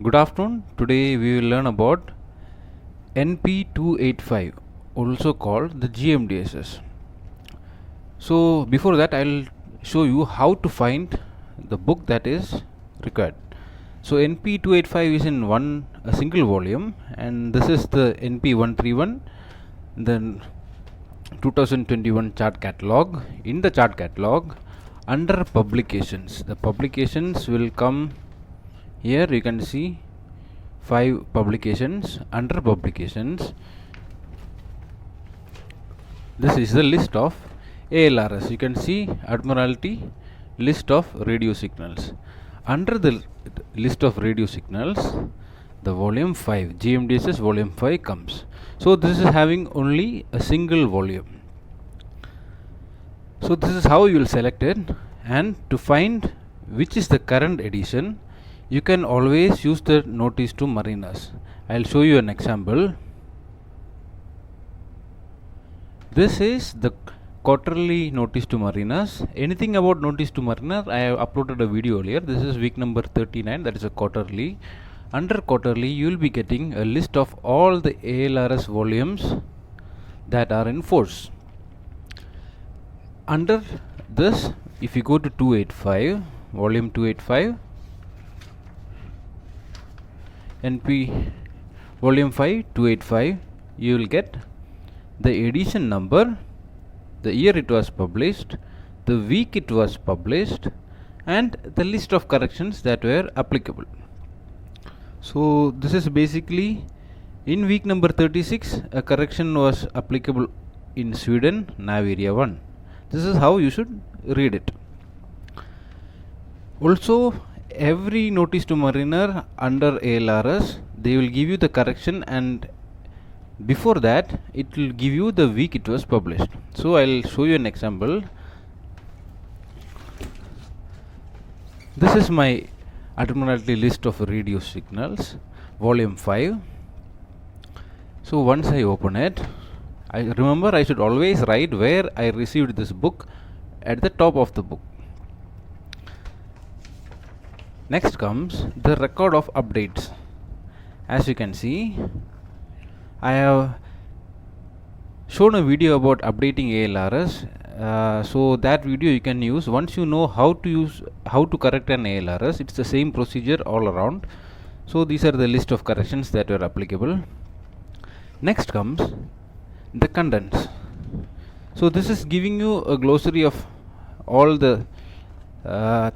Good afternoon. Today we will learn about NP285, also called the GMDSS. So before that, I'll show you how to find the book that is required. So NP285 is in a single volume, and this is the NP131, then 2021 chart catalog. In the chart catalog, under publications, the publications will come here. You can see 5 publications. Under publications, this is the list of ALRS. You can see Admiralty list of radio signals. Under the list of radio signals, the volume 5, GMDSS volume 5 comes. So this is having only a single volume. So this is how you will select it, and to find which is the current edition, you can always use the notice to mariners. I'll show you an example. This is the quarterly notice to mariners. Anything about notice to mariner, I have uploaded a video earlier. This is week number 39, that is a quarterly. Under quarterly, you will be getting a list of all the ALRS volumes that are in force. Under this, if you go to 285, volume 285, NP volume 5 285, you will get the edition number, the year it was published, the week it was published, and the list of corrections that were applicable. So this is basically in week number 36, a correction was applicable in Sweden, nav area 1. This is how you should read it. Also, every notice to mariner under ALRS, they will give you the correction, and before that it will give you the week it was published. So I'll show you an example. This is my Admiralty list of radio signals, volume 5. So once I open it, I remember I should always write where I received this book at the top of the book. Next comes the record of updates. As you can see, I have shown a video about updating ALRS. So that video you can use once you know how to correct an ALRS. It's the same procedure all around. So these are the list of corrections that were applicable. Next comes the contents. So this is giving you a glossary of all the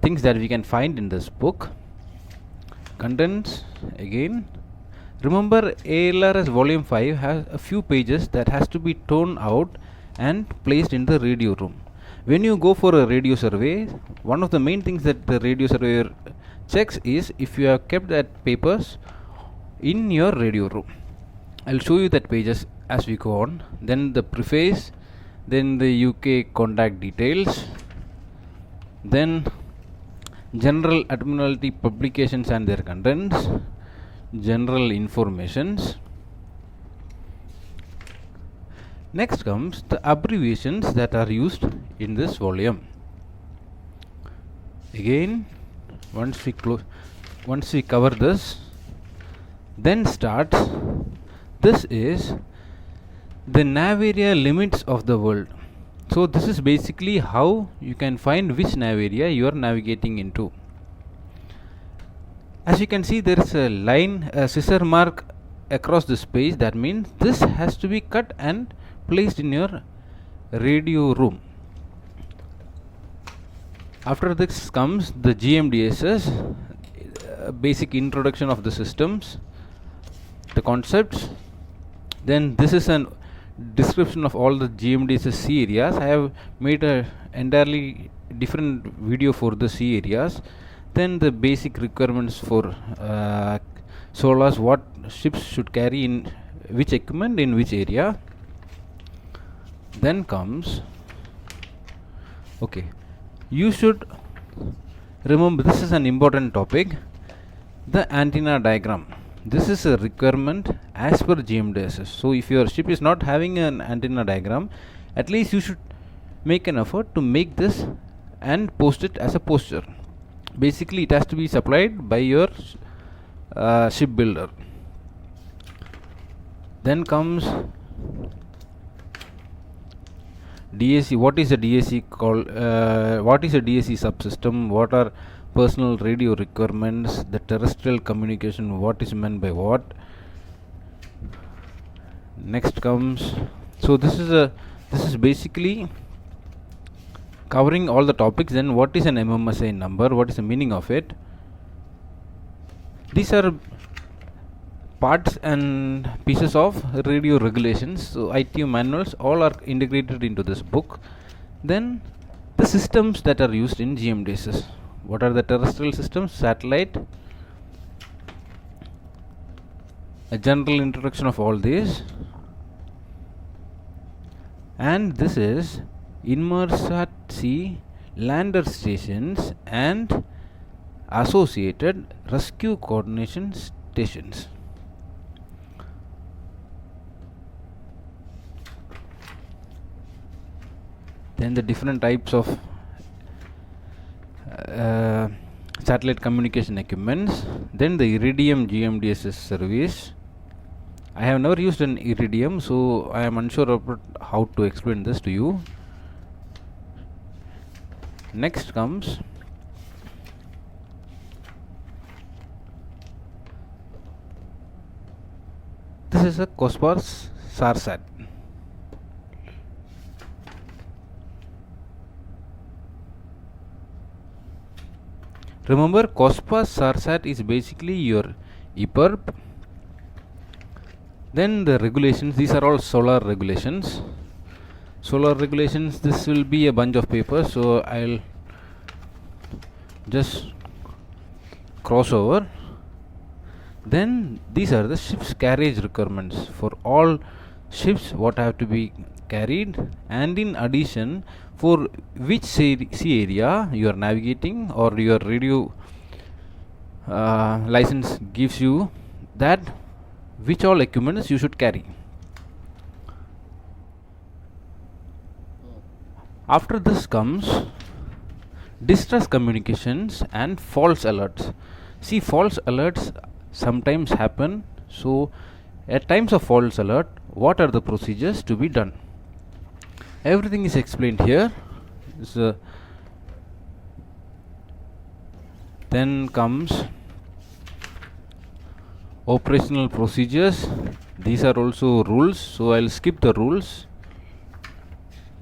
things that we can find in this book. Contents again. Remember, ALRS volume 5 has a few pages that has to be torn out and placed in the radio room. When you go for a radio survey, one of the main things that the radio surveyor checks is if you have kept that papers in your radio room. I'll show you that pages as we go on. Then the preface, then the UK contact details, then general Admiralty publications and their contents, general informations. Next comes the abbreviations that are used in this volume. Again, once we cover this, then starts. This is the nav area limits of the world. So this is basically how you can find which nav area you are navigating into. As you can see, there is a line, a scissor mark across this page. That means this has to be cut and placed in your radio room. After this comes the GMDSS, basic introduction of the systems, the concepts. Then this is an description of all the GMDSS C areas. I have made a entirely different video for the C areas. Then the basic requirements for SOLAS, what ships should carry in which equipment in which area. Then comes, okay, you should remember, this is an important topic, the antenna diagram. This is a requirement as per GMDSS. So if your ship is not having an antenna diagram, at least you should make an effort to make this and post it as a poster. Basically, it has to be supplied by your shipbuilder. Then comes DAC. What is a DAC called? What is a DAC subsystem? What are personal radio requirements? The terrestrial communication. What is meant by what? Next comes. So this is basically covering all the topics. Then what is an MMSI number? What is the meaning of it? These are parts and pieces of radio regulations. So ITU manuals all are integrated into this book. Then the systems that are used in GMDSS. What are the terrestrial systems? Satellite. A general introduction of all these. And this is Inmarsat C lander stations and associated rescue coordination stations. Then the different types of satellite communication equipments. Then the Iridium GMDSS service. I have never used an Iridium, so I am unsure about how to explain this to you. Next comes this is a COSPAR SARSAT. Remember, COSPAR SARSAT is basically your EPIRB. Then the regulations, these are all solar regulations. Solar regulations, this will be a bunch of papers, so I'll just cross over. Then these are the ship's carriage requirements for all ships, what have to be carried, and in addition for which sea area you are navigating or your radio license gives you that which all equipments you should carry. After this comes distress communications and false alerts. See, false alerts sometimes happen. So at times of false alert, what are the procedures to be done? Everything is explained here. Then comes operational procedures. These are also rules, so I'll skip the rules.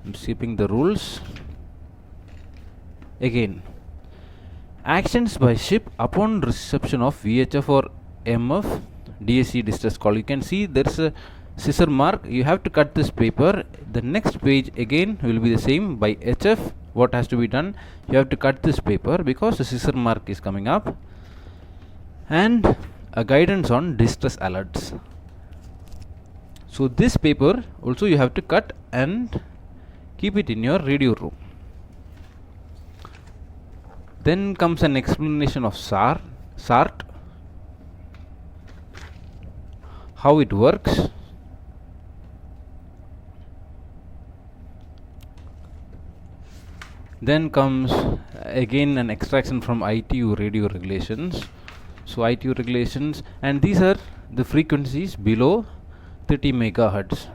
I'm skipping the rules. Again, actions by ship upon reception of VHF or MF DSC distress call. You can see there's a scissor mark. You have to cut this paper. The next page again will be the same. By HF, what has to be done? You have to cut this paper because the scissor mark is coming up. And a guidance on distress alerts. So this paper also you have to cut and keep it in your radio room. Then comes an explanation of SART, how it works. Then comes again an extraction from ITU radio regulations. So ITU regulations, and these are the frequencies below 30 megahertz.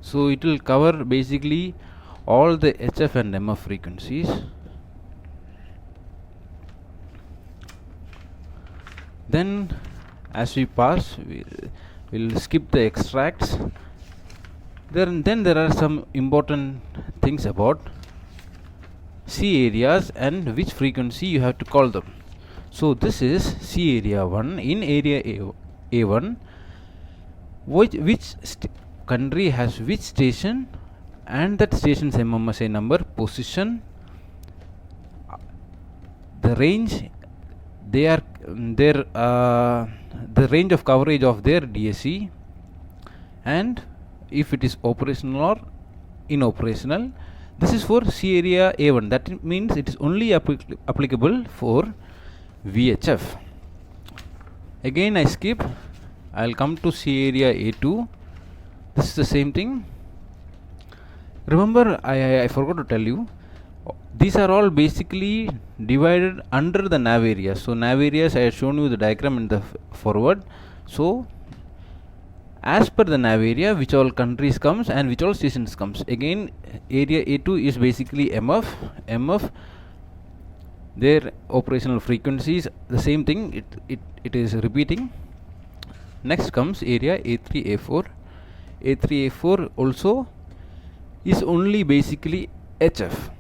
So it will cover basically all the HF and MF frequencies. Then as we pass, we'll skip the extracts. Then there are some important things about sea areas and which frequency you have to call them. So this is sea area 1. In area A1, which country has which station and that station's MMSI number, position, the range, the range of coverage of their DSC, and if it is operational or inoperational. This is for sea area A1. That means it is only applicable for VHF. Again I skip. I'll come to sea area A2. This is the same thing. Remember, I forgot to tell you, These are all basically divided under the nav areas. So nav areas, I have shown you the diagram in the forward. So as per the nav area, which all countries comes and which all stations comes. Again, area A2 is basically MF, their operational frequencies, the same thing, it is repeating. Next comes area A3, A4. A3, A4 also is only basically HF.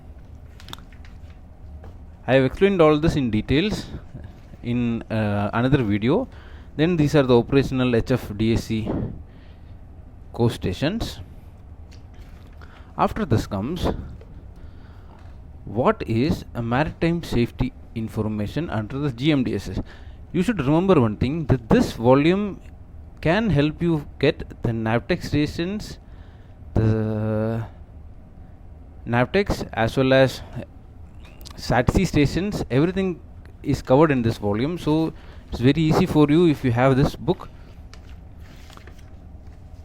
I have explained all this in details in another video. Then these are the operational HF DSC coast stations. After this comes what is a maritime safety information under the GMDSS. You should remember one thing, that this volume can help you get the Navtex stations, the Navtex as well as SATC stations, everything is covered in this volume. So it's very easy for you if you have this book.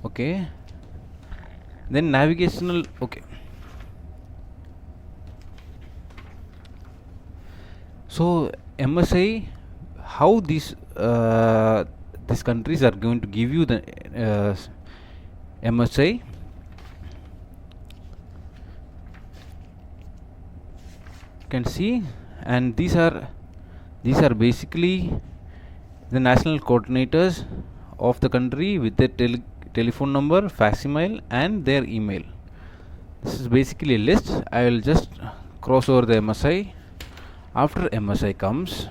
Okay, then navigational. Okay, so MSI, how these countries are going to give you the MSI. You can see, and these are basically the national coordinators of the country with their telephone number, facsimile and their email. This is basically a list. I will just cross over the MSI. After MSI comes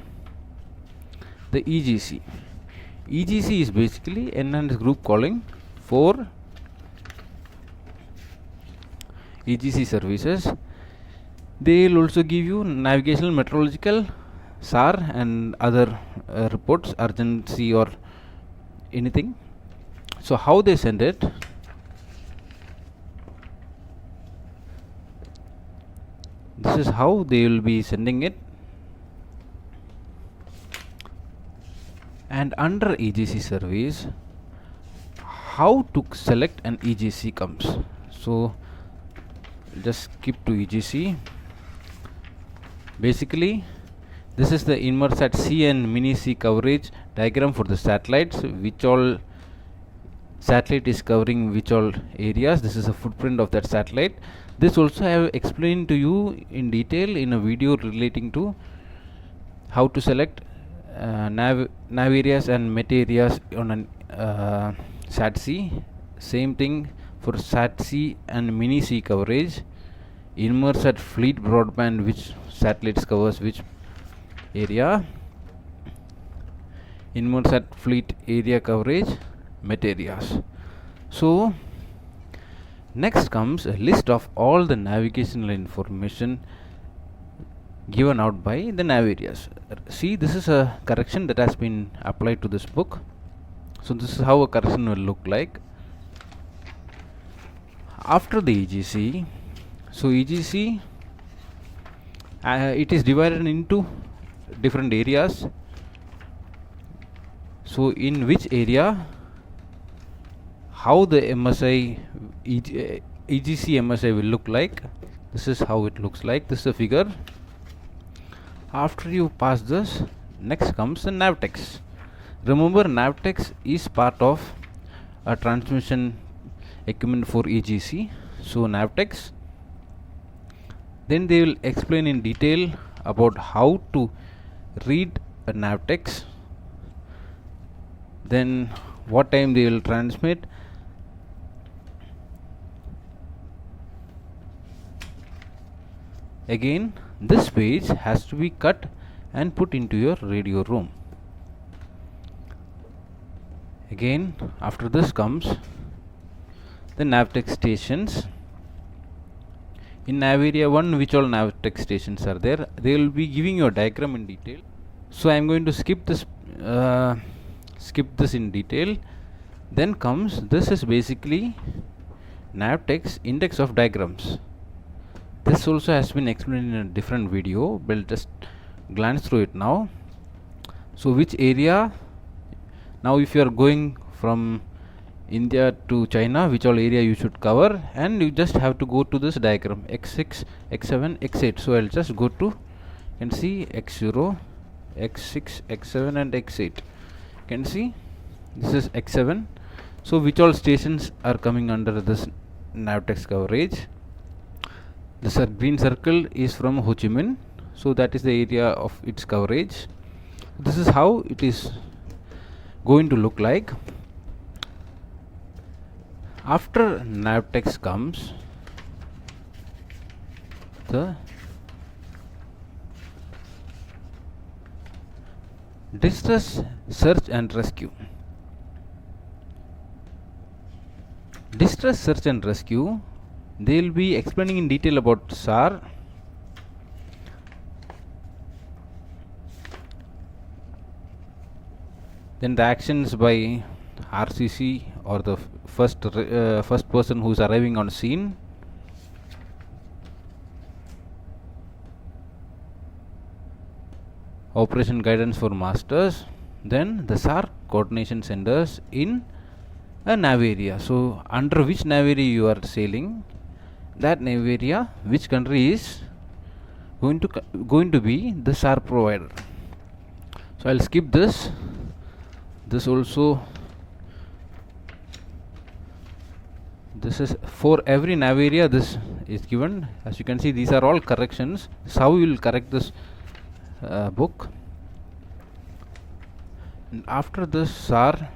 the EGC. EGC is basically enhanced group calling for EGC services. They will also give you navigational, meteorological, SAR and other reports, urgency or anything. So how they send it? This is how they will be sending it. And under EGC service, how to select an EGC comes. So just skip to EGC. Basically, this is the Inmarsat C and Mini C coverage diagram for the satellites, which all satellite is covering which all areas. This is a footprint of that satellite. This also I have explained to you in detail in a video relating to how to select nav areas and met areas on an SAT-C. Same thing for SAT-C and Mini C coverage. Inmarsat fleet broadband, which satellites covers which area. Inmarsat fleet area coverage, met areas. So next comes a list of all the navigational information given out by the nav areas. See, this is a correction that has been applied to this book. So this is how a correction will look like. After the EGC, so EGC it is divided into different areas. So in which area, how the MSI EGC MSI will look like. This is how it looks like. This is a figure. After you pass this, next comes the Navtex. Remember, Navtex is part of a transmission equipment for EGC. So Navtex, then they will explain in detail about how to read a Navtex, then what time they will transmit, again this page has to be cut and put into your radio room. Again, after this comes the Navtex stations. In nav area 1, which all Navtex stations are there, they will be giving you a diagram in detail. So I am going to skip this in detail. Then comes, this is basically Navtex index of diagrams. This also has been explained in a different video, but just glance through it now. So which area, now if you are going from India to China, which all area you should cover, and you just have to go to this diagram x6, x7, x8. So I'll just go to, you can see x0, x6, x7 and x8. You can see this is x7. So which all stations are coming under this Navtex coverage? The green circle is from Ho Chi Minh, so that is the area of its coverage. This is how it is going to look like. After Navtex comes the distress search and rescue. Distress search and rescue, they will be explaining in detail about SAR. Then the actions by RCC or the first person who is arriving on scene. Operation guidance for masters. Then the SAR coordination centers in a nav area. So under which nav area you are sailing, that nav area, which country is going to be the SAR provider. So I'll skip this. This also, this is for every nav area this is given. As you can see, these are all corrections. This is how you will correct this book. And after this SAR,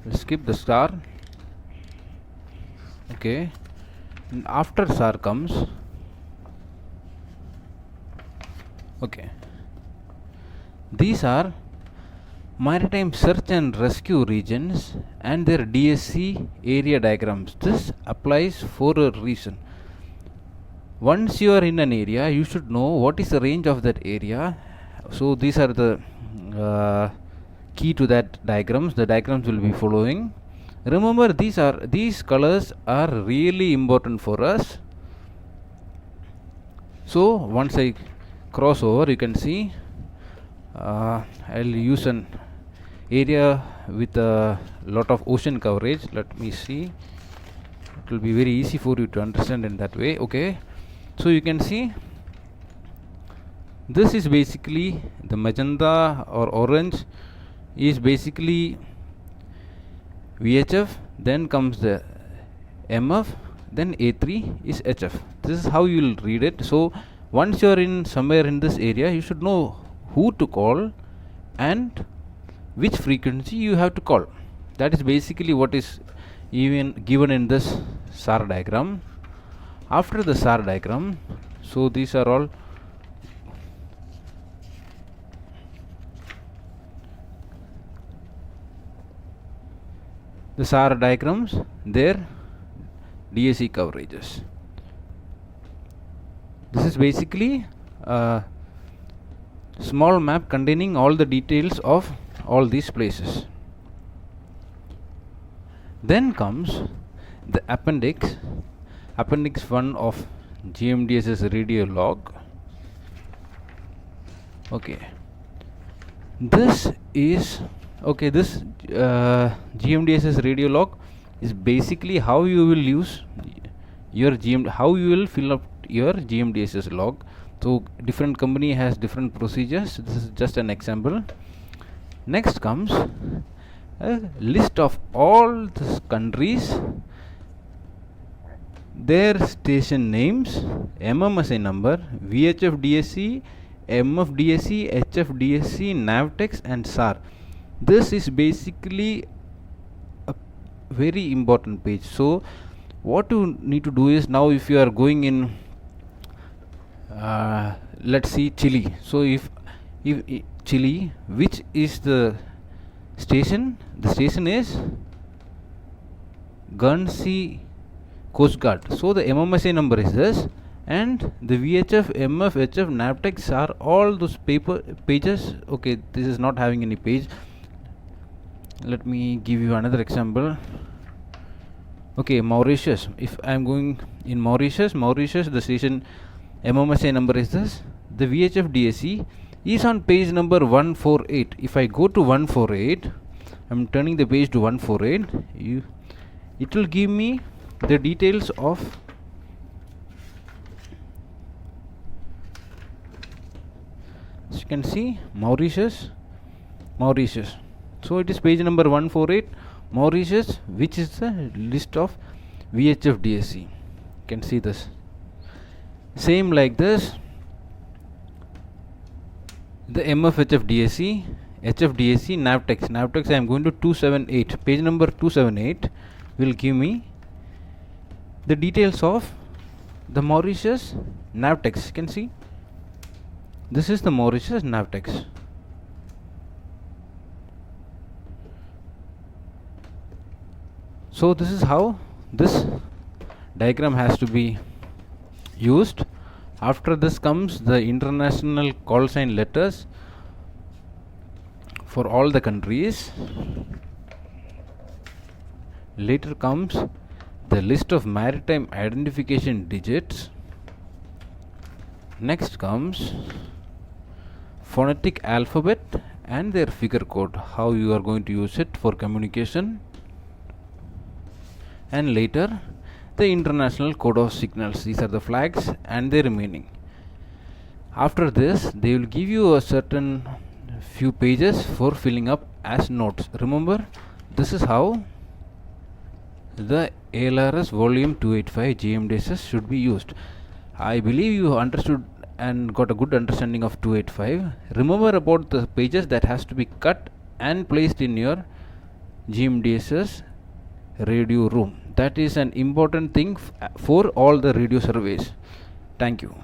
we'll skip the SAR. Okay. And after SAR comes, okay, these are maritime search and rescue regions and their DSC area diagrams. This applies for a reason. Once you are in an area, you should know what is the range of that area. So these are the key to that diagrams. The diagrams will be following. Remember, these colors are really important for us. So once I cross over, you can see I'll use an area with a lot of ocean coverage. Let me see. It will be very easy for you to understand in that way. Okay, so you can see this is basically the magenta or orange is basically VHF, then comes the MF, then A3 is HF. This is how you will read it. So once you are in somewhere in this area, you should know who to call and which frequency you have to call. That is basically what is even given in this SAR diagram. After the SAR diagram, so these are all the SAR diagrams, their DSC coverages. This is basically a small map containing all the details of all these places. Then comes the appendix 1 of GMDSS radio log. Okay, this is this GMDSS radio log is basically how you will use your how you will fill up your GMDSS log. So different company has different procedures. This is just an example. Next comes a list of all the countries, their station names, MMSI number, VHF DSC, MF DSC, HF DSC, Navtex and SAR. This is basically a very important page. So what you need to do is, now if you are going in let's see Chile. So if Chile, which is the station? The station is Guernsey Coast Guard. So the MMSA number is this, and the VHF, MF, HF, Navtex are all those pages. Okay, this is not having any page. Let me give you another example. Okay, Mauritius. If I am going in Mauritius, the station MMSA number is this. The VHF DSC is on page number 148. If I go to 148, I'm turning the page to 148. It will give me the details of as you can see Mauritius. So it is page number 148, Mauritius, which is the list of VHF DSC. You can see this. Same like this, the MFHF DSC, HFDSC, Navtex. I am going to 278. Page number 278 will give me the details of the Mauritius Navtex. You can see this is the Mauritius Navtex. So this is how this diagram has to be used. After this comes the international call sign letters for all the countries. Later comes the list of maritime identification digits. Next comes phonetic alphabet and their figure code, how you are going to use it for communication. And later the international code of signals. These are the flags and their meaning. After this, they will give you a certain few pages for filling up as notes. Remember, this is how the ALRS volume 285 GMDSS should be used. I believe you understood and got a good understanding of 285. Remember about the pages that has to be cut and placed in your GMDSS radio room. That is an important thing for all the radio surveys. Thank you.